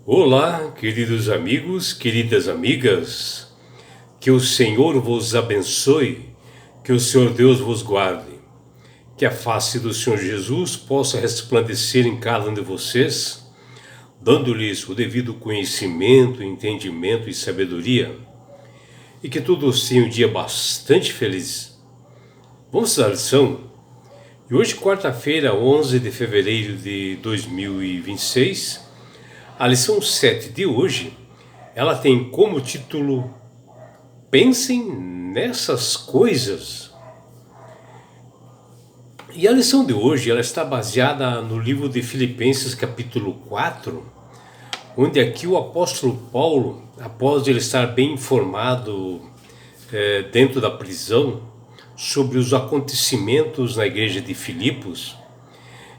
Olá, queridos amigos, queridas amigas, que o Senhor vos abençoe, que o Senhor Deus vos guarde, que a face do Senhor Jesus possa resplandecer em cada um de vocês, dando-lhes o devido conhecimento, entendimento e sabedoria, e que todos tenham um dia bastante feliz. Vamos à lição? E hoje, quarta-feira, 11 de fevereiro de 2026, a lição 7 de hoje, ela tem como título Pensem nessas coisas. E a lição de hoje, ela está baseada no livro de Filipenses capítulo 4, onde aqui o apóstolo Paulo, após ele estar bem informado dentro da prisão sobre os acontecimentos na igreja de Filipos,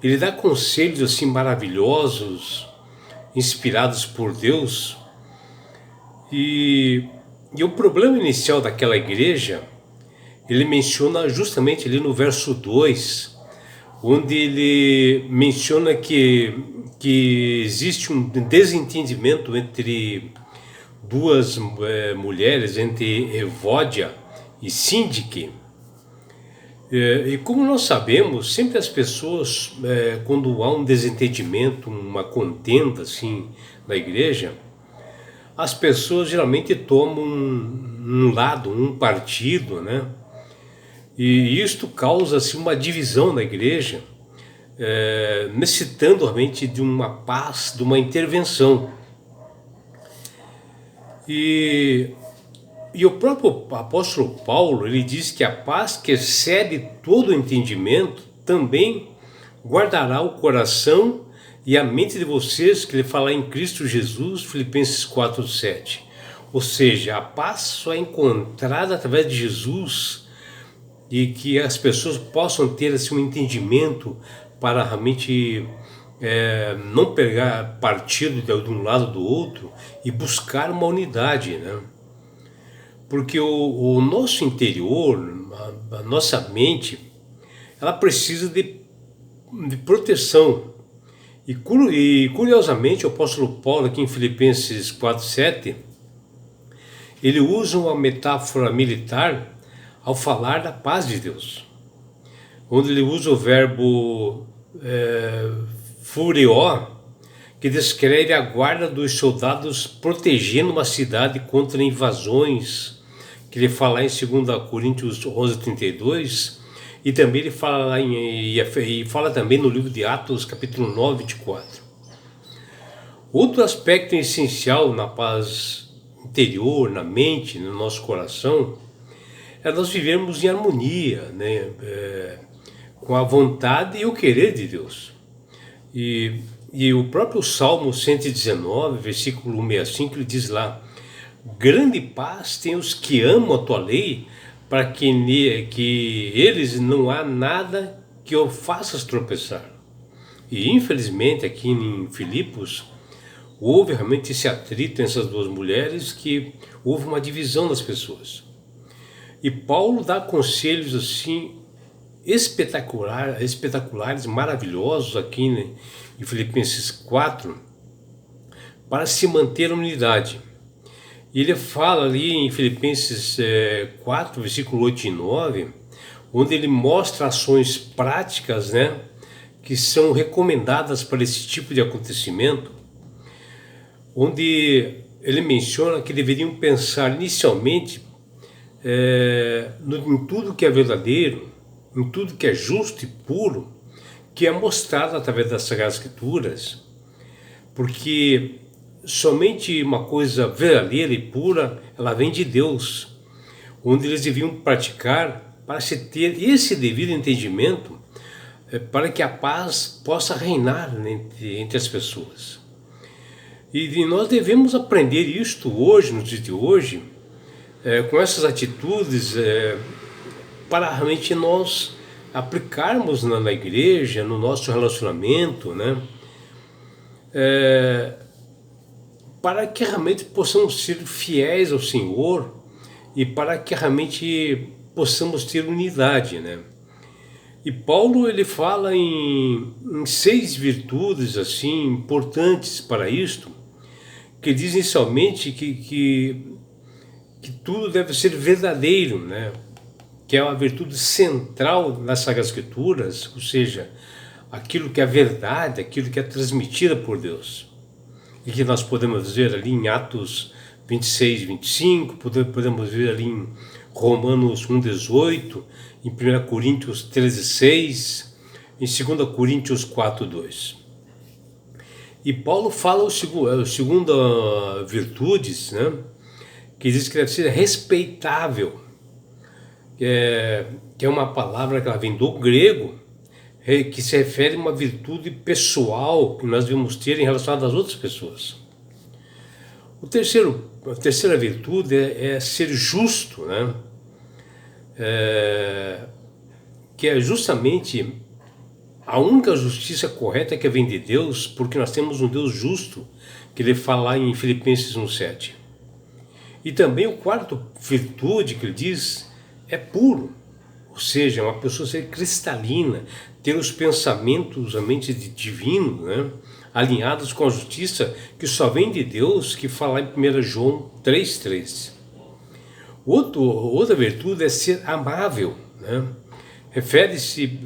ele dá conselhos assim maravilhosos, inspirados por Deus. E o problema inicial daquela igreja, ele menciona justamente ali no verso 2, onde ele menciona que existe um desentendimento entre duas mulheres, entre Evódia e Síndique. E como nós sabemos, sempre as pessoas, quando há um desentendimento, uma contenda assim na igreja, as pessoas geralmente tomam um lado, um partido, né? E isto causa assim, uma divisão na igreja, necessitando realmente de uma paz, de uma intervenção. E o próprio apóstolo Paulo, ele diz que a paz que excede todo o entendimento também guardará o coração e a mente de vocês, que ele fala em Cristo Jesus, Filipenses 4:7. Ou seja, a paz só é encontrada através de Jesus, e que as pessoas possam ter assim, um entendimento para realmente não pegar partido de um lado do outro e buscar uma unidade, né? Porque o nosso interior, a nossa mente, ela precisa de proteção. E curiosamente o apóstolo Paulo aqui em Filipenses 4:7, ele usa uma metáfora militar ao falar da paz de Deus, onde ele usa o verbo furió, que descreve a guarda dos soldados protegendo uma cidade contra invasões, que ele fala em 2 Coríntios 11:32, e também ele fala e fala também no livro de Atos, capítulo 9:24. Outro aspecto essencial na paz interior, na mente, no nosso coração, é nós vivermos em harmonia, né? Com a vontade e o querer de Deus. E o próprio Salmo 119, versículo 65, ele diz lá: grande paz tem os que amam a tua lei, para que eles não há nada que o faças tropeçar. E infelizmente aqui em Filipos houve realmente esse atrito entre essas duas mulheres, que houve uma divisão das pessoas. E Paulo dá conselhos assim espetaculares, maravilhosos aqui, né, em Filipenses 4, para se manter a unidade. E ele fala ali em Filipenses 4, versículo 8 e 9, onde ele mostra ações práticas, né, que são recomendadas para esse tipo de acontecimento, onde ele menciona que deveriam pensar inicialmente em tudo que é verdadeiro, em tudo que é justo e puro, que é mostrado através das Sagradas Escrituras, porque somente uma coisa verdadeira e pura, ela vem de Deus, onde eles deviam praticar para se ter esse devido entendimento, para que a paz possa reinar entre as pessoas. E nós devemos aprender isto hoje, no dia de hoje, com essas atitudes, para realmente nós aplicarmos na igreja, no nosso relacionamento, né? Para que realmente possamos ser fiéis ao Senhor e para que realmente possamos ter unidade, né? E Paulo, ele fala em 6 virtudes assim importantes para isto, que diz inicialmente que tudo deve ser verdadeiro, né? Que é uma virtude central nas Sagradas Escrituras, ou seja, aquilo que é verdade, aquilo que é transmitida por Deus. E que nós podemos ver ali em Atos 26, 25, podemos ver ali em Romanos 1,18, em 1 Coríntios 13, 6, em 2 Coríntios 4, 2. E Paulo fala o segunda virtudes, né? Que diz que deve ser respeitável, que é uma palavra que ela vem do grego, que se refere a uma virtude pessoal que nós devemos ter em relação às outras pessoas. A terceira virtude é ser justo, né? Que é justamente a única justiça correta que vem de Deus, porque nós temos um Deus justo, que ele fala em Filipenses 1,7. E também o quarto virtude que ele diz é puro, ou seja, uma pessoa ser cristalina, ter os pensamentos, a mente divino, né, alinhados com a justiça que só vem de Deus, que fala em 1 João 3,3. Outra virtude é ser amável, né? Refere-se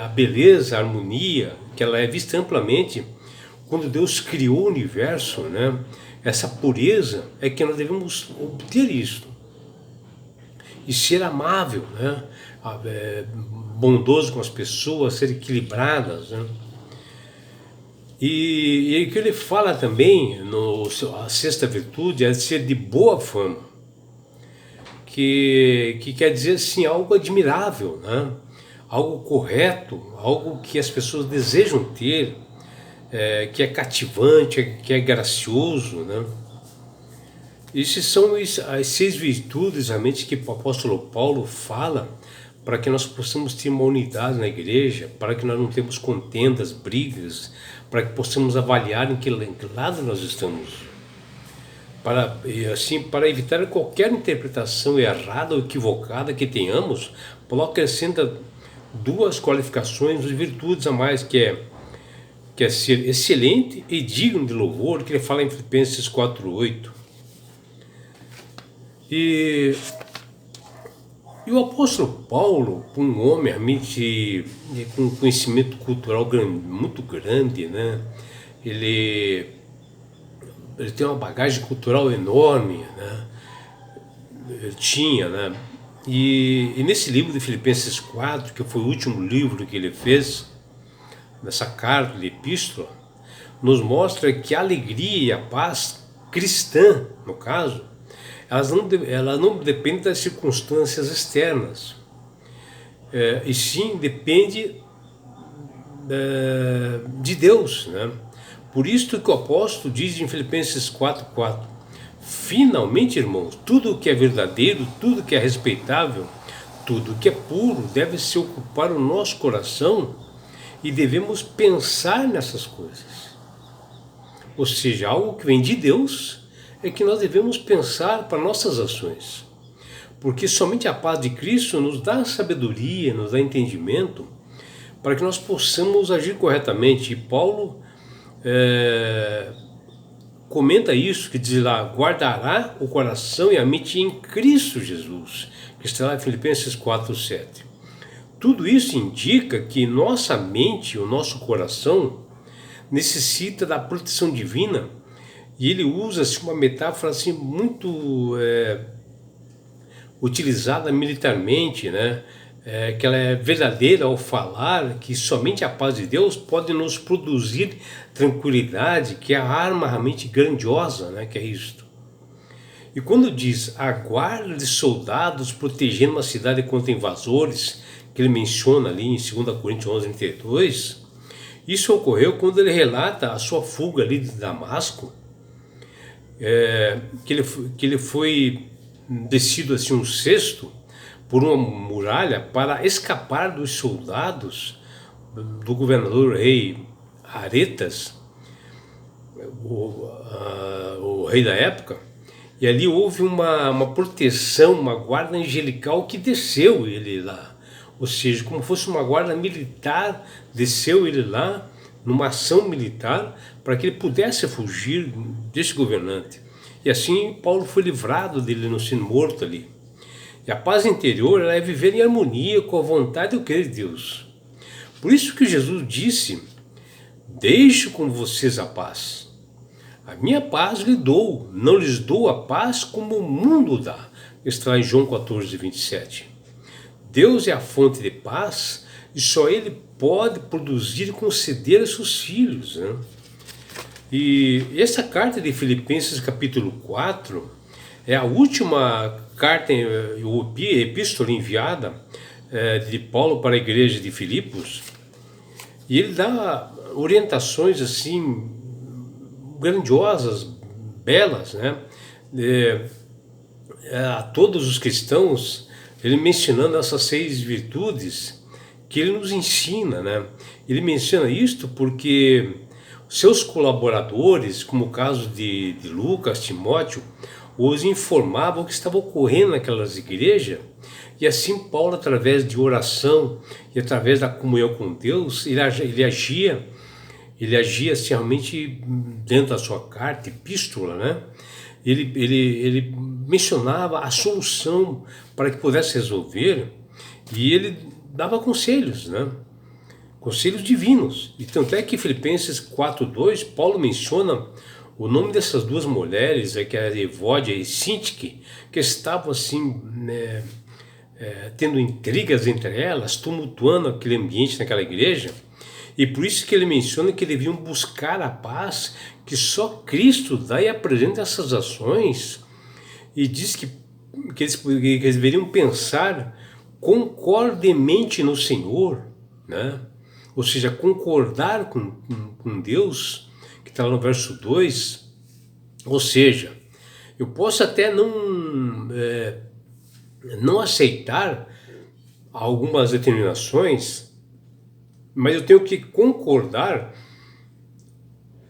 à beleza, à harmonia, que ela é vista amplamente quando Deus criou o universo, né? Essa pureza é que nós devemos obter isso. E ser amável, né? Bondoso com as pessoas, ser equilibradas, né? E o que ele fala também, a sexta virtude, é ser de boa fama, que quer dizer assim, algo admirável, né? Algo correto, algo que as pessoas desejam ter, que é cativante, que é gracioso, né? Essas são as 6 virtudes realmente que o apóstolo Paulo fala para que nós possamos ter uma unidade na igreja, para que nós não temos contendas, brigas, para que possamos avaliar em que lado nós estamos. Para evitar qualquer interpretação errada ou equivocada que tenhamos, Paulo acrescenta 2 qualificações de virtudes a mais, que é ser excelente e digno de louvor, que ele fala em Filipenses 4,8. E o apóstolo Paulo, um homem realmente com conhecimento cultural muito grande, né? Ele tem uma bagagem cultural enorme, né? Ele tinha, né? E nesse livro de Filipenses 4, que foi o último livro que ele fez, nessa carta de epístola, nos mostra que a alegria e a paz cristã, no caso, ela não depende das circunstâncias externas, e sim depende de Deus, né? Por isso que o apóstolo diz em Filipenses 4,4: finalmente, irmãos, tudo que é verdadeiro, tudo que é respeitável, tudo que é puro, deve se ocupar o nosso coração e devemos pensar nessas coisas. Ou seja, algo que vem de Deus é que nós devemos pensar para nossas ações. Porque somente a paz de Cristo nos dá sabedoria, nos dá entendimento, para que nós possamos agir corretamente. E Paulo comenta isso, que diz lá: guardará o coração e a mente em Cristo Jesus, que está lá em Filipenses 4,7. Tudo isso indica que nossa mente, o nosso coração, necessita da proteção divina, e ele usa uma metáfora assim, muito utilizada militarmente, né? Que ela é verdadeira ao falar que somente a paz de Deus pode nos produzir tranquilidade, que é a arma realmente grandiosa, né? Que é isto. E quando diz a guarda de soldados protegendo uma cidade contra invasores, que ele menciona ali em 2 Coríntios 11:32, isso ocorreu quando ele relata a sua fuga ali de Damasco, que ele foi descido assim um cesto por uma muralha para escapar dos soldados do governador rei Aretas, o rei da época, e ali houve uma proteção, uma guarda angelical que desceu ele lá, ou seja, como fosse uma guarda militar, desceu ele lá numa ação militar para que ele pudesse fugir desse governante. E assim Paulo foi livrado dele não ser morto ali. E a paz interior ela é viver em harmonia com a vontade e o querer de Deus. Por isso que Jesus disse: deixo com vocês a paz. A minha paz lhe dou, não lhes dou a paz como o mundo dá. Está em João 14, 27. Deus é a fonte de paz e só Ele pode produzir e conceder a seus filhos, né? E essa carta de Filipenses capítulo 4 é a última carta, epístola enviada de Paulo para a igreja de Filipos, e ele dá orientações assim grandiosas, belas, né? A todos os cristãos, ele mencionando essas 6 virtudes que ele nos ensina, né? Ele menciona isto porque seus colaboradores, como o caso de Lucas, Timóteo, os informavam o que estava ocorrendo naquelas igrejas, e assim Paulo, através de oração e através da comunhão com Deus, ele agia assim, realmente dentro da sua carta, epístola, né? Ele mencionava a solução para que pudesse resolver, e ele dava conselhos, né? Conselhos divinos. E tanto é que Filipenses 4:2, Paulo menciona o nome dessas 2 mulheres, que é a Evódia e Sintique, que estavam assim, né, tendo intrigas entre elas, tumultuando aquele ambiente naquela igreja. E por isso que ele menciona que deviam buscar a paz que só Cristo dá e apresenta essas ações, e diz que eles deveriam pensar concordemente no Senhor, né? Ou seja, concordar com Deus, que está lá no verso 2, ou seja, eu posso até não aceitar algumas determinações, mas eu tenho que concordar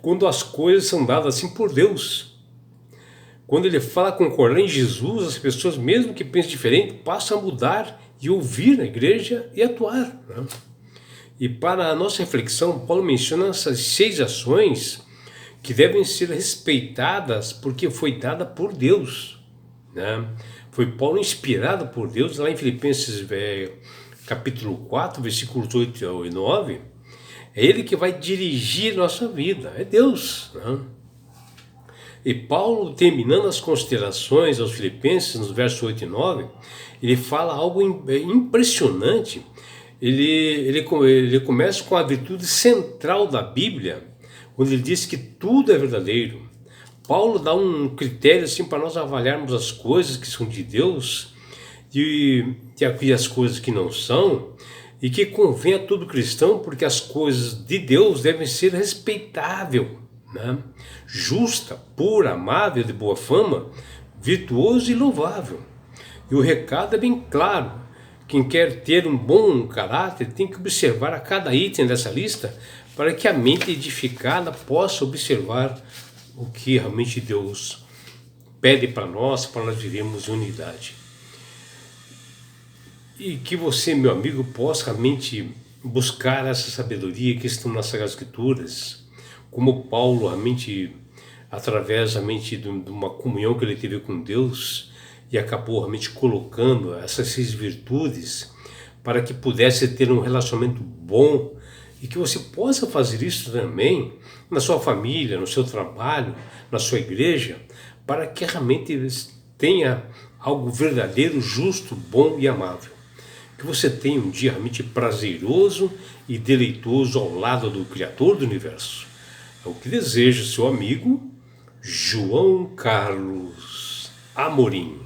quando as coisas são dadas assim por Deus. Quando ele fala concordar em Jesus, as pessoas, mesmo que pensem diferente, passam a mudar e ouvir na igreja e atuar, né? E para a nossa reflexão, Paulo menciona essas 6 ações que devem ser respeitadas porque foi dada por Deus, né? Foi Paulo inspirado por Deus, lá em Filipenses capítulo 4, versículos 8 e 9, é Ele que vai dirigir nossa vida, é Deus, né? E Paulo, terminando as considerações aos Filipenses, nos versos 8 e 9, ele fala algo impressionante. Ele começa com a virtude central da Bíblia, quando ele diz que tudo é verdadeiro. Paulo dá um critério assim para nós avaliarmos as coisas que são de Deus e as coisas que não são, e que convém a todo cristão, porque as coisas de Deus devem ser respeitáveis, né? Justa, pura, amável, de boa fama, virtuoso e louvável. E o recado é bem claro. Quem quer ter um bom caráter tem que observar a cada item dessa lista, para que a mente edificada possa observar o que realmente Deus pede para nós vivermos unidade. E que você, meu amigo, possa realmente buscar essa sabedoria que estão nas Sagradas Escrituras, como Paulo realmente, através realmente de uma comunhão que ele teve com Deus, e acabou realmente colocando essas 6 virtudes para que pudesse ter um relacionamento bom, e que você possa fazer isso também na sua família, no seu trabalho, na sua igreja, para que realmente tenha algo verdadeiro, justo, bom e amável. Que você tenha um dia realmente prazeroso e deleitoso ao lado do Criador do Universo. É o que deseja seu amigo João Carlos Amorim.